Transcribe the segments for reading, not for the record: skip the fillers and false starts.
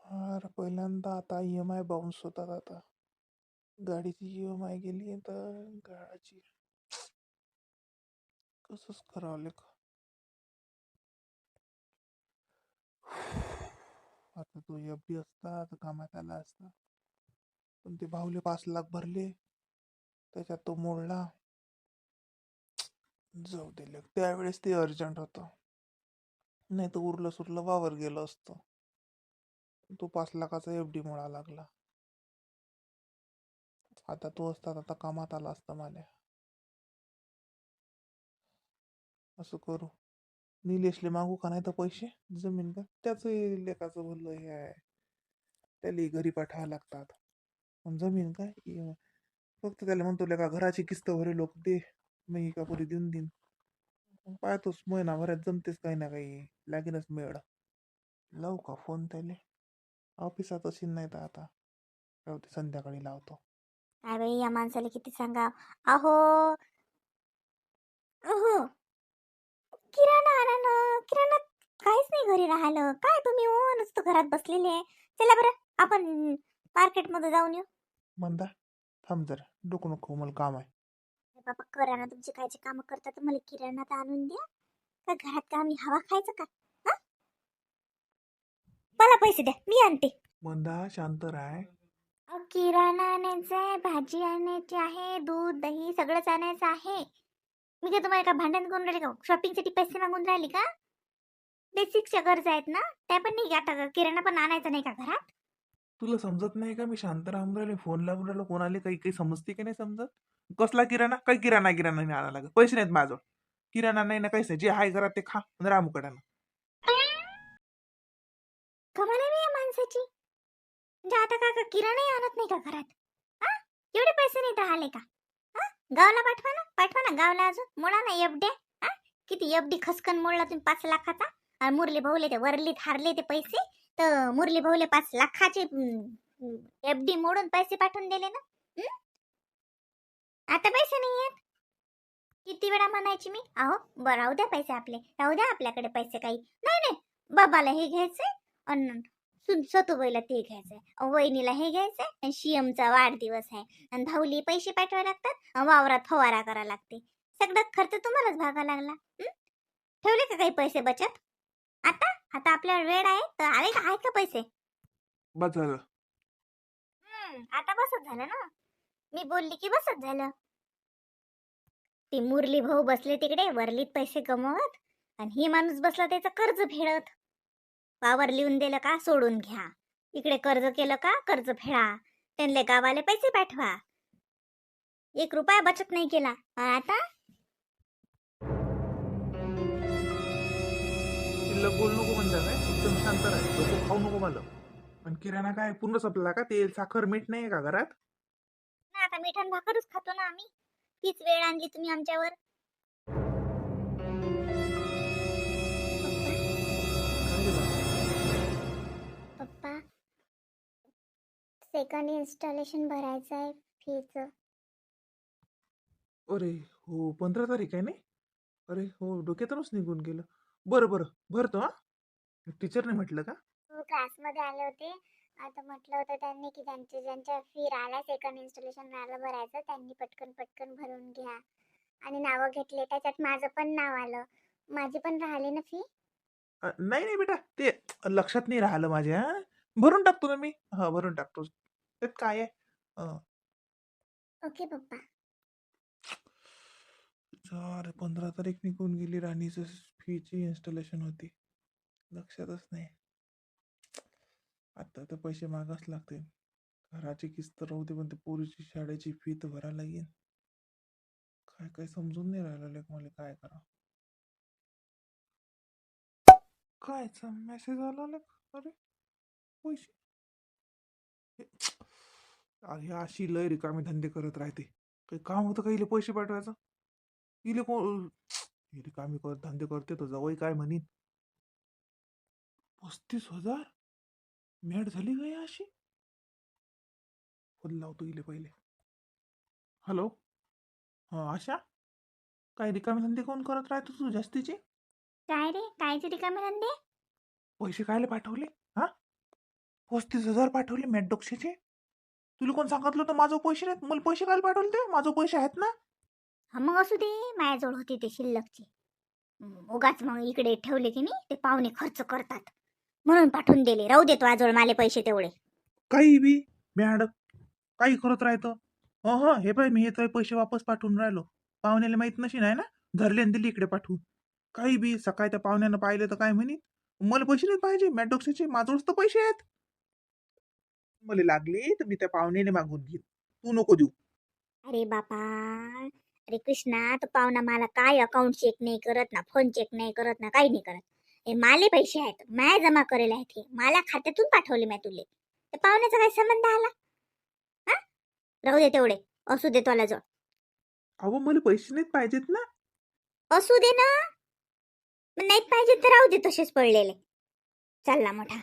अरे पहिल्यांदा आता EMI बाउन्स होतात. आता गाडीची EMI गेली तर गाडाची कसंच करावं लेक. आता तो FD असता तर कामात आला असता, पण ते भाऊले 5 लाख भरले, त्याच्यात तो मोडला. जाऊ दे लेक, त्यावेळेस ते अर्जंट होतं, नाही तर उरलं सुरलं वावर गेलं असतं. तो 5 लाखाचा FD मोडा लागला. आता तो असता तर आता कामात आला असता मला. असं करू, निलेशले मागू का नाही तर पैसे जमीन का, त्याच लेखाचं भरलं हे आहे, त्याला घरी पाठवावं लागतात. पण जमीन काय फक्त त्याला म्हणतो लेका घराची किस्त भरे लोक दे, मी का पुरी देऊन देईन. पाहतोस महिनाभरात जमतेच काही ना काही, लागेनच मेळ. लावू का फोन त्याले, ऑफिसात असेल नाही तर आता राहू दे, संध्याकाळी लावतो. अरे या माणसाला किती सांगा. अहो अहो किराणा आणा ना. किराणा काहीच नाही घरी राहिलं काय तुम्ही हो, नुसतं घरात बसलेले आहे. चला बरं आपण मार्केटमध्ये जाऊन येऊ. मंदा थांब जरा, डोकं नको, मला काम आहे. अरे बाबा करा ना, तुमचे कायचे काम करता तर मला किराणा तर आणून द्या. का घरात का आम्ही हवा खायचं का? हा? मला पैसे द्या मी आणते. मंदा शांत राह. अहो, किराणा आणायचा आहे, भाजी आणायची आहे, दूध दही सगळंच आणायचं आहे. मी काय तुम्हाला का भांडण करून राहिली का, शॉपिंगसाठी पैसे मागून राहिली का? बेसिकच्या गरजा आहेत ना, त्या पण नाही आता का किराणा पण आणायचा नाही का घरात? तुला समजत नाही का, मी शांत राहून राहिले, फोन लावून राहिलो, कोण आले काही काही समजते की नाही समजत. कसला किराणा, काही किराणा गिराणा नाही आणा लागत, पैसे नाहीत माझं. किराणा नाही ना काहीच नाही, जे आहे घरात ते खा आणि रामुकडानं. कमाल आहे बे या माणसाची. म्हणजे आता का किराणाही आणत नाही का घरात? हा? एवढे पैसे नाही राहिले का? हा? गावला पाठवा ना गावला, अजून मोडा ना एफडी. हा? किती एफडी खसकन मोडला तुम्ही 5 लाखाचा. आणि मुरली भाऊले ते वरलीत हारले ते पैसे, तर मुरली भाऊले 5 लाखाचे एफडी मोडून पैसे पाठवून दिले ना. हं? आता पैसे नाही आहेत. किती वेळा म्हणायची मी, अहो बरं राहू द्या पैसे आपले, राहू द्या आपल्याकडे पैसे काही नाही. नाही बाबाला हे घ्यायचंय, अन सतुबाईला ते घ्यायचंय, वहिनीला हे घ्यायचंय, आणि शियमचा वाढदिवस आहे, आणि भाऊली पैसे पाठवावे लागतात, वावरात फवारा करा लागते. सगळं खर्च तुम्हालाच भागा लागला. हं? ठेवले का काही पैसे बचत? आता आता आपल्याला वेळ आहे तर आले का, आहेत का पैसे? बस झालं. आता बसत झालं ना, मी बोलली की बसत झालं. ती मुरली भाऊ बसले तिकडे वरलीत पैसे कमवत, आणि ही माणूस बसला त्याचं कर्ज फेडत. वावर लिहून दिलं का सोडून घ्या, इकडे कर्ज केलं का कर्ज फेडा, त्यांना गावाले पैसे पाठवा. 1 रुपया बचत नाही केला. आता शिल्लक बोल नको म्हणता काय, एकदम शांत राह, डोकं खाऊ नको मला. पण किराणा काय पूर्ण संपला का, तेल साखर मीठ नाही का घरात? ना आता मिठान भाकरच खातो ना आम्ही. तीच वेळ आणली तुम्ही आमच्यावर. काय रे बा? पप्पा, सेकंड इन्स्टॉलेशन भरायचं आहे फीचं. अरे हो, 15 तारीख आहे नाही. अरे हो, डोक्यातूनच निघून गेलं. बरं बरं, भरतो हा. टीचरने म्हटलं का? क्लासमध्ये आले होते. आता म्हटलं होतं त्यांनी की त्यांचे ज्यांच्या फी राहिल्या सेकंड इन्स्टॉलेशन राहिलं भरायचं, त्यांनी पटकन पटकन भरून घ्या. आणि नावं घेतले, त्याच्यात माझं पण नाव आलं. माझी पण राहिली ना फी. नाही नाही बेटा, ते लक्षात नाही राहिलं माझ्या. भरून टाकतो ना मी, हा भरून टाकतो, त्यात काय आहे. अं, ओके पप्पा. अरे 15 तारीख निघून गेली, राणीचं फीची इन्स्टॉलेशन होती, लक्षातच नाही. आता तर पैसे मागाच लागतील, घराची किस्त राहू दे, पण ते पोरीची शाळेची फी तर भरायला लागेल. काय काय समजून नाही राहिलं लेक मला, काय करा. कायचा मेसेज आला लेक, अरे पैसे. अरे अशी लय रिकामी धंदे करत राहते, काही काम होतं का इले पैसे पाठवायचं. इले कोण रिकामी धंदे करते, तर जवळ काय म्हणीन. 35,000 मॅड झाली काय अशी. फोन लावतो इले पहिले. हॅलो, हा आशा, काय रिकामी धंदे कोण करत राहतो तू जास्तीचे. काय रे, कायचे रिकामे धंदे? पैसे कायले पाठवले, हा? 35,000 पाठवले मॅकडॉक्सीचे. तुला कोण सांगितलं होतं माझं पैसे नाहीत? मला पैसे काय पाठवले ते? माझं पैसे आहेत ना. हा मग असू दे, माझ्याजवळ होती ते शिल्लकची. उगाच मग इकडे ठेवले की नाही ते पाहुणे खर्च करतात म्हणून पाठवून दिले. राहू दे तुझ्याजवळ माले पैसे तेवढे. काही बी मॅडम काही करत राहतं. हो हो, हे पाय मी हे तुझे पैसे वापस पाठवून राहिलो. पाहुण्याला माहित नशी नाही ना, धरले आणि दिले इकडे पाठवून. काही बी सकाळी त्या पाहुण्यानं पाहिलं तर काय म्हणे, मला पैसे नाही पाहिजे मॅकडॉक्सीचे, माझ्यावरच तर पैसे आहेत. मला लागले तर मी त्या पाहुण्याने मागून घेईन, तू नको देऊ. अरे बापा, अरे कृष्णा, तो पाहुणा मला काय अकाउंट चेक नाही करत ना, फोन चेक नाही करत ना, काही नाही करत. हे माले पैसे आहेत, माय जमा करेल आहेत, हे मला खात्यातून पाठवले मी तुले. त्या पाहुण्याचा काय संबंध आला? हा, राहू दे तेवढे, असू दे तुला जवळ. अहो मला पैसे नाहीत पाहिजेत ना. असू दे ना, मग नाहीत पाहिजे तर राहू दे तसेच पडलेले. चालला मोठा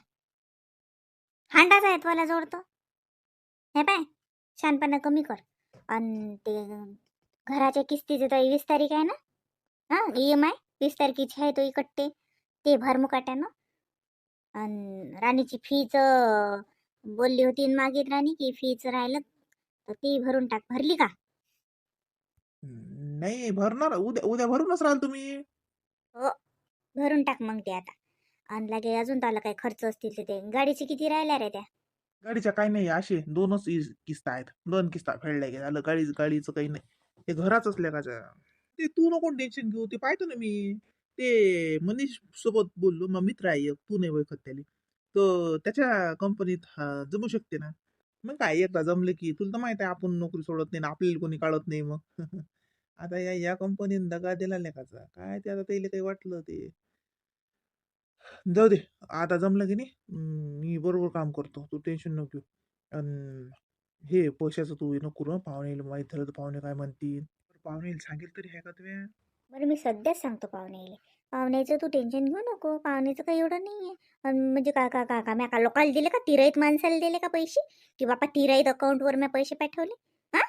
हांडाच आहे तुला जोडतो. हे पाय, शानपणा कमी कर. आणि ते घराच्या किस्तीचे तर 20 तारीख आहे ना. हा, EMI 20 तारखेची आहे, तो इकट्टे ते भर मुकाट्यानं. आणि राणीची फीच बोलली होती न मागे राणी की फीच राहिलं तर ती भरून टाक. भरली का? नाही भरणार, उद्या उद्या भरूनच राहाल तुम्ही. हो, भरून टाक मग ते आता. आणि लागे अजून त्याला काही खर्च असतील तर ते गाडीचे किती राहिल्या रे त्या? गाडीच्या काही नाही, असे दोनच किस्ता आहेत, 2 किस्ता फेडल्या गेल्या झालं. गाडीचं काही नाही, ते घराच लेखाच्या. ते तू नको टेन्शन घेऊ, ते पाहतो ना मी. ते मनीष सोबत बोललो, मग मित्र आहे एक, तू नाही ओळखत त्याला. तर त्याच्या कंपनीत जमू शकते ना. मग काय एकदा जमले की तुला तर माहित आहे आपण नोकरी सोडत नाही ना, आपल्याला कोणी काढत नाही मग. आता या कंपनीने दगा दिला लेखाचा, काय ते आता त्याला काही वाटलं ते. जाऊ दे, आता जमलं की नाही. मी बरोबर काम करतो, तू टेन्शन नको घेऊ. अन हे पैशाचं तू नको करू हं. पाहुणे माहीत झालं तर पाहुणे काय म्हणतील. पाहुणे सांगेल तरी आहे का तुम्ही? बरं मी सध्याच सांगतो पाहुण्याला. पाहुण्याचं तू टेन्शन घेऊ नको, पाहुण्याचं काही एवढं नाही आहे. म्हणजे का का का का म्या का लोकाला दिले का, तिराईत माणसाला दिले का पैसे? की बापा तिराईत अकाउंटवर मी पैसे पाठवले? हा,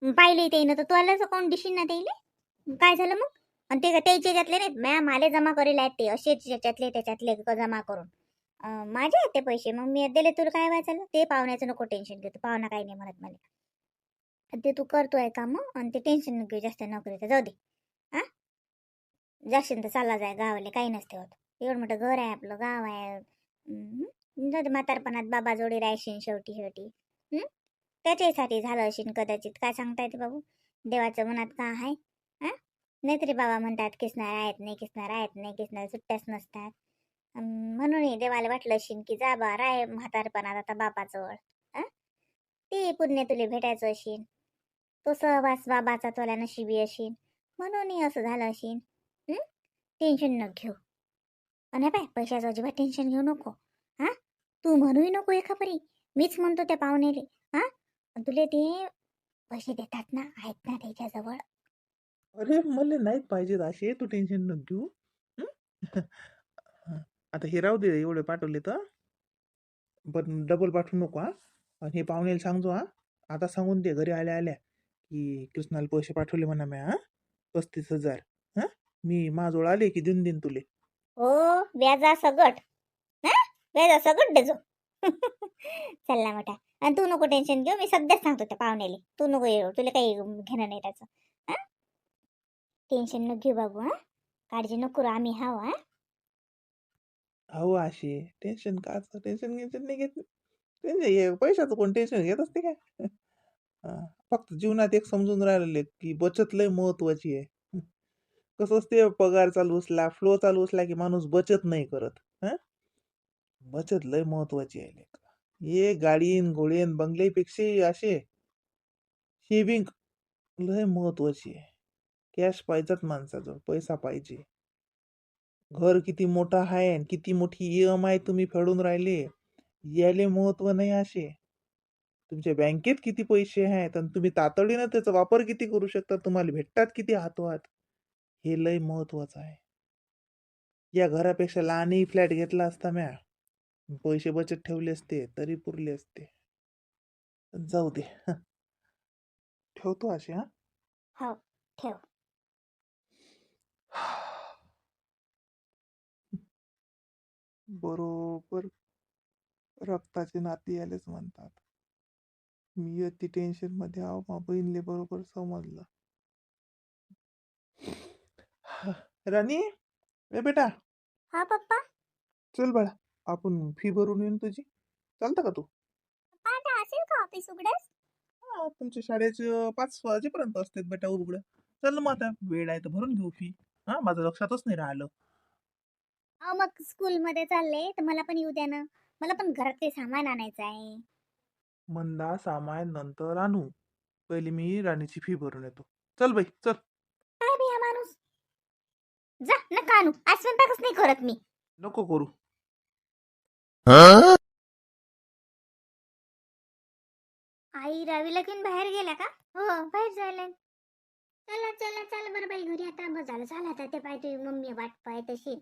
पाहिले ते ना तर तुलाच अकाउंट दिशील ना त्याले. काय झालं मग? आणि ते त्याचे याच्यातले नाहीत, म्या माले जमा करेल आहेत ते असेच याच्यातले त्याच्यातले जमा करून. माझे आहेत ते पैसे, मग मी दिले. तुला काय व्हायचं ते पाहुण्याचं नको टेन्शन घेतो, पाहुणा काही नाही म्हणत मला. ते तू करतोय का मग, आणि ते टेन्शन नको घेऊ जास्त नोकरीचं. जाऊ दे. हा, जाशील तर चालला जाय गावाला, काही नसते होत. एवढं मोठं घर आहे आपलं, गाव आहे. जाऊ दे, म्हातारपणात बाबा जोडी राहशील शेवटी शेवटी. हं? त्याच्यासाठी झालं असेल कदाचित, काय सांगता येते बाबू. देवाच्या मनात का आहे? हा, नाहीतरी बाबा म्हणतात किसणार आहेत नाही, किसणार आहेत नाही, किसणार सुट्ट्याच नसतात. म्हणून देवाला वाटलं असेल की जा बा राय म्हातारपणात आता बापाजवळ. हा, ते पुण्य तुले भेटायचं असेल, तो सहवास बाबाचा तुला नशिबी असेल, म्हणून असं झालं असेल. टेन्शन नको घेऊ. आणि पाय, पैशाचं अजिबात टेन्शन घेऊ नको. हा, तू म्हणूही नको एका परी, मीच म्हणतो त्या पाहुणेले. हा, तुले ते पैसे देतात ना, आहेत ना त्याच्याजवळ. अरे मला नाहीत पाहिजेत असे, तू टेन्शन नको घेऊ. हं? आता हे राहू दे, एवढे पाठवले तर पण डबल पाठवू नको हा. आणि हे पाहुण्याला सांगतो हा, आता सांगून दे घरी आल्या आल्या की कृष्णाला पैसे पाठवले म्हणा म्या, 35,000. हा, मी माझजवळ आले की देऊन देईन तुले. हो, व्याजा सगट. हा, व्याजा सगट देजो. चल मोठा. आणि तू नको टेन्शन घेऊ, मी सध्याच सांगतो त्या पाहुण्याले. तू नको येऊ, तुला काही घेणं नाही त्याचं. हा, टेन्शन नको घेऊ बाबू. हा, काळजी नको करू, आम्ही हाव. हा, अहो असे टेन्शन काच टेन्शन घेन्शन नाही घेत. पैशाचं कोण टेन्शन घेत असते काय? फक्त जीवनात एक समजून राहिलेले की बचत लय महत्वाची आहे. कसं असते, पगार चालू असला, फ्लो चालू असला की माणूस बचत नाही करत. हं? बचत लय महत्वाची आहे लेका. हे गाडीन घोडेन बंगल्यापेक्षा असे सेविंग लय महत्वाची आहे. कॅश पाहिजेत माणसाजवळ, पैसा पाहिजे. घर किती मोठं आहे आणि किती मोठी EMI तुम्ही फेडून राहिले, याले महत्व नाही असे. तुमच्या बँकेत किती पैसे आहेत आणि तुम्ही तातडीनं त्याचा वापर किती करू शकता, तुम्हाला भेटतात किती हातोहात, हे लय महत्वाचं आहे. या घरापेक्षा लहानही फ्लॅट घेतला असता म्या, पैसे बचत ठेवले असते तरी पुरले असते. जाऊ दे. ठेवतो असे. हो, ठेव. हा, बरोबर रक्ताचे नाते यालेच म्हणतात. मी अति टेन्शन मध्ये आहो, मा बहिणीले बरोबर समजलं. राणी, ए बेटा, हा पप्पा. चल बाळा, आपण फी भरून येऊन तुझी. चालतं का तू? आता असेल का ऑफिस उघडच? हा, तुमच्या शाळेचे 5 वाजेपर्यंत असते बेटा उघडं. चल मग, आता वेळ आहे तर भरून घेऊ फी. हा, माझं लक्षातच नाही राहिलं. मग स्कूल मध्ये चालले तर मला पण येऊ द्या ना. मला पण घरात ते सामान आणायचं आहे. मंदा सामान नंतर आणू, पहिले मी राणीची फी भरून येतो. चल बाई, चल. काय बी हा माणूस. जा नका आणू, आज स्वयंपाकच नाही करत मी. नको करू. आई रावीला घेऊन बाहेर गेल्या का? हो, बाहेर जायला. चला चला चला बरं बाई घरी आता. बस झालं झालं आता. ते पाय तुझी मम्मी वाट पाहत असेल.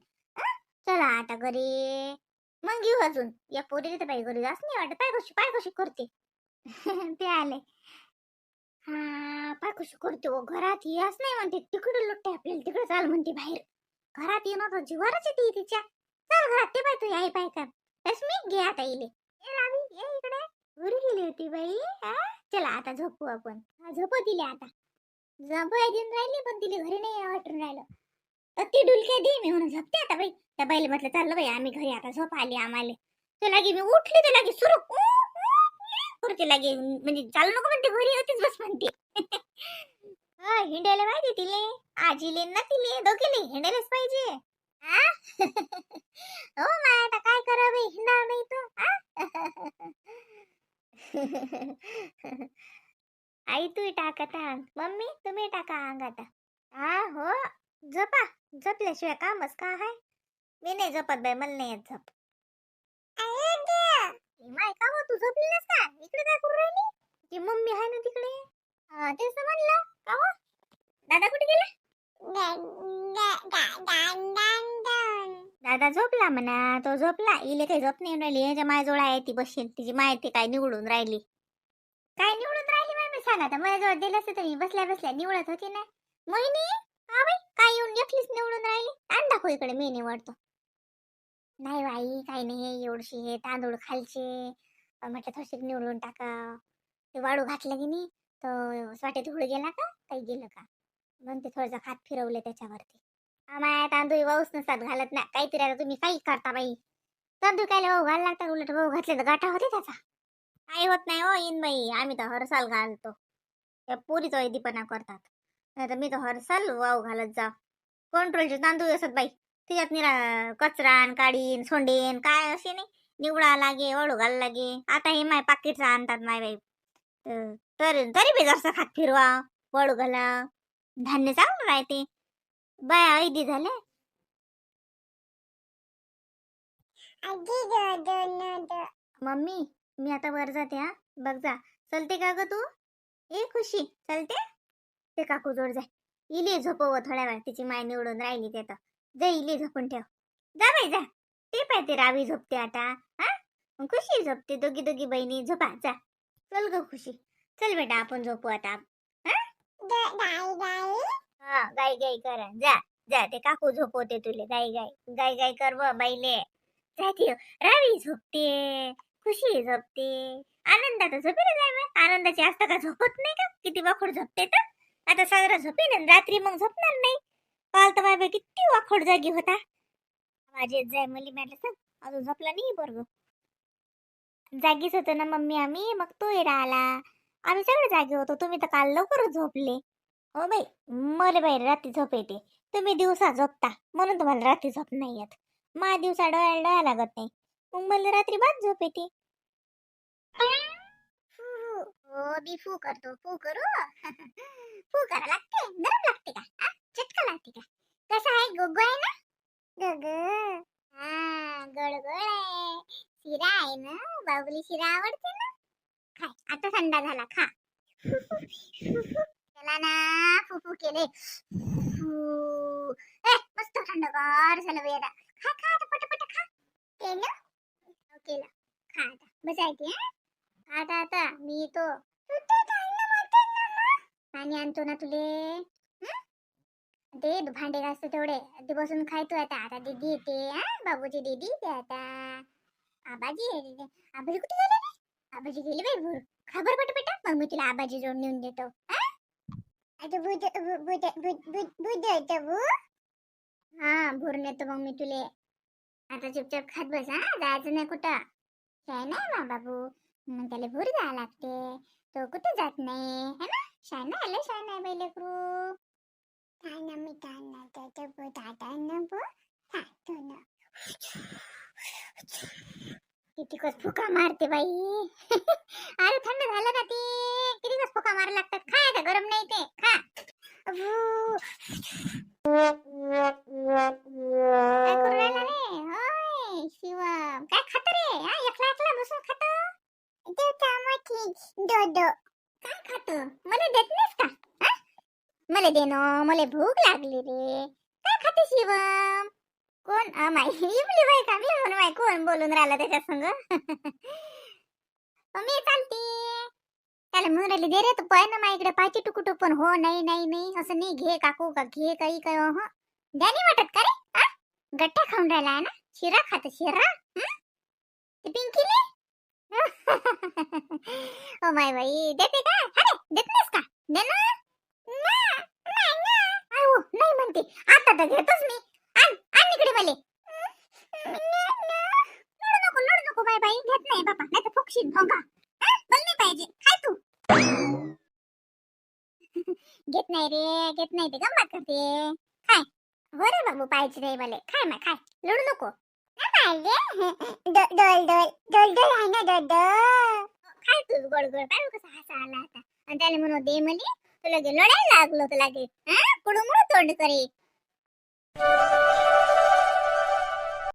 चला आता घरी. मग घेऊ अजून. या पोरीला तर बाई घरी जास्त नाही वाटत. पाय कशी करते. ते आले. हा, पाय कशी करते. ओ घरात येस नाही म्हणते. तिकडे लुटते आपल्याला. तिकडे चाल म्हणते बाहेर. घरात येणं तर जीवारच येते तिच्या. चल घरात. ते पाय तुझी आई पाय का. रश्मी घे आता इले. ए रावी ये इकडे. घरी गेली होती बाई. चला आता झोपू आपण. झोपू दिले आता. झोपाय दिन राहिली पण तिला घरी नाही वाटून राहिलं. तर ती डुलके दे मी म्हणून झोपते आता बाई. त्या बाईला म्हटलं चाललं बाई आम्ही घरी आता. झोप आली आम्हाला. तर लागे मी उठली तर लागे सुरू करते लागे. म्हणजे चालू नको म्हणते घरी होतीच बस म्हणते. हिंडायला पाहिजे तिले. आजीले ना तिले दोघीले हिंडायलाच पाहिजे. हो मा आता काय करा बाई हिंडाव नाही तर. आई तू टाकत अंग. मम्मी तुम्ही टाका अंग आता. हो झोपा. झोपल्याशिवाय कामच का आहे. मी नाही झोपत बाई. मला नाही येत झोप. माय का हो तू झोपली नस का? इकडे काय करू राहिली? ती मम्मी आहे ना तिकडे. तेच तर म्हणलं. का हो दादा कुठे गेला? दादा झोपला म्हणा. तो झोपला. इले काही झोप नाही राहिली. ह्याच्या मायजवळ आहे ती बसेल. तिची माय ती काय निवडून राहिली. काय निवडून राहिली बाई मी सांगा. माझ्याजवळ दिलं असतं तर मी बसल्या बसल्या निवडत होती ना. मोहिनी का बाई काय येऊन एकलीच निवडून राहिली. आण दाखव इकडे मी निवडतो. नाही बाई काही नाही. एवढशी हे तांदूळ खालचे म्हटलं थोडसे निवडून टाका. ते वाळू घातलं की नाही तर स्वाटे धुळ गेला का काही गेलं का म्हणते. थोडंसं हात फिरवले त्याच्यावरती. माया तांदूळ वाऊच नसतात घालत ना. काहीतरी आता तुम्ही काही करता बाई. तांदूळ काय वाहू घाल लागतात. उलट वाहू घातले तर गाठा होते त्याचा. काही होत नाही हो इन बाई. आम्ही तर हर साल घालतो. त्या पुरीच वैदीपणा करतात. नाही तर मी तर हर साल वाहू घालत जा. कंट्रोलचे तांदूळ असत बाई. त्याच्यात निरा कचरान काढीन सोंडेन काय असे नाही. निवडा लागे वाळू घाल लागे. आता हे माय पाकिटचं आणतात माय बाई. तरी बी जरसं खात फिरवा वाळू घाला. धान्य चांगलं राहते. बाया ऐदी झाले. मम्मी मी आता वर जाते. बघ जा. चलते का ग तू? ए खुशी चलते. ते काकू जोड जाय. इले झोपव थोड्या वेळ. तिची माय निवडून राहिली ते तर. जा इले झोपून ठेव. जा बाई जा. ते पाहिजे रावी झोपते आता. खुशी झोपते. दोघी दोघी बहिणी झोपा जा. चल ग खुशी. चल बेटा आपण झोपू आता. गाई गाई करा. जा जा. ते काकू झोपवते तुले. गाई गाई गाई गाई कर बाईले. जाते रावी झोपते. खुशी झोपते. आनंदात झोपेल जाय. आनंदाची असतं का झोपत नाही का? किती वाखोड झोपते तर. आता साजरा झोपेन रात्री मग झोपणार नाही. काल तर बाय किती वाखोड जागी होता. माझे जाय मुली मॅटलं सांग. अजून झोपला नाही बरोबर. जागीच होतो ना मम्मी आम्ही. मग तो आला. आम्ही सगळे जागे होतो. तुम्ही तर काल लवकरच झोपले. हो बाई मला बाई रात्री झोप येते. तुम्ही दिवसा झोपता म्हणून तुम्हाला रात्री झोप नाही येत. मा दिवसा डोळ्या लागत नाही. मग मला रात्री बाद झोप येते. मी फू करतो. फू करू. फू करा लागते. गरम लागते का? चटका लागते का? कसा आहे गोगो आहे ना? गोगो गोड गोड आहे. शिरा आहे ना. बाबुली शिरा आवडते ना. खाय आता थंडा झाला खा. चला ना फुफू केले. मस्त थंडगार झालं बाई आता. खा खा आता पटापट खा. केलं केलं खा आता. बसायचे आता मी तो पाणी आणतो ना तुले. ते भांडे घासतो तेवढे ते बसून खायतो आता. आता दीदी येते. बाबूची दीदी येते आता. आबाजी आबाजी कुठे गेले रे? आबाजी गेले बाई भूर. खबर पट बेटा, मग मी तुला आबाजी जोड नेऊन देतो. आता भूत भूत भूत भूत भूत होतं भू. हा भूर नेतो मग मी तुले. आता चुपचाप खात बस हा, जायचं नाही कुठं. शाय नाही मा बाबू, मग त्याला भूर द्यावं लागते. तो कुठे जात नाही है ना. शाय नाही आलं, शाय नाही बाई लेकरू. ताना मी ताना त्याच्या भूत आता ना भू. तो ना किती कस फुका मारते बाई. अरे थंड झालं ना ते, किती कस फुका मारा लागतात. काय ते गरम नाही ते खा. काय करू राहिला रे? होय शिवम, काय खात रे? हा एकला एकला बसून खात. डोडो काय खात? मला देत नाहीस का? हा? मला दे ना, मला भूक लागली रे. काय खाते शिवम? कोण माय इमली बाई का? मी म्हणून माय कोण बोलून राहिला त्याच्या संग. मी चालते त्याला म्हणून राहिली, दे रे तू पाय ना माझ्याकडे, पायची टुकू पण हो नाही नाही नाही असं नाही. घे काकू का घे काही काय हो द्या नाही वाटत का रे? हा गट्टा खाऊन राहिला आहे ना. शिरा खात शिरा. ते पिंकीले ओ माय बाई देते का? अरे देत नाहीस का? दे ना. नाही ना. आयो नाही म्हणते. आता तर घेतोच मी. आण आण इकडे मले. लढू नको बाय बाई, घेत नाही बाबा, नाही तर फुकशील भोंगा. बल नाही पाहिजे, खाय तू. घेत नाही रे, घेत नाही ते गंमत करते. खाय हो रे बाबू, पाहिजे रे मला. खाय ना खाय, लढू नको. डोल डोल डोल डोल आहे ना डोल डोल. खाय तू गोड गोड. काय कसा हसा आला आता. आणि त्याला म्हणू दे मले, तुला लढायला लागलो तुला. कुडमुड तोंड करे.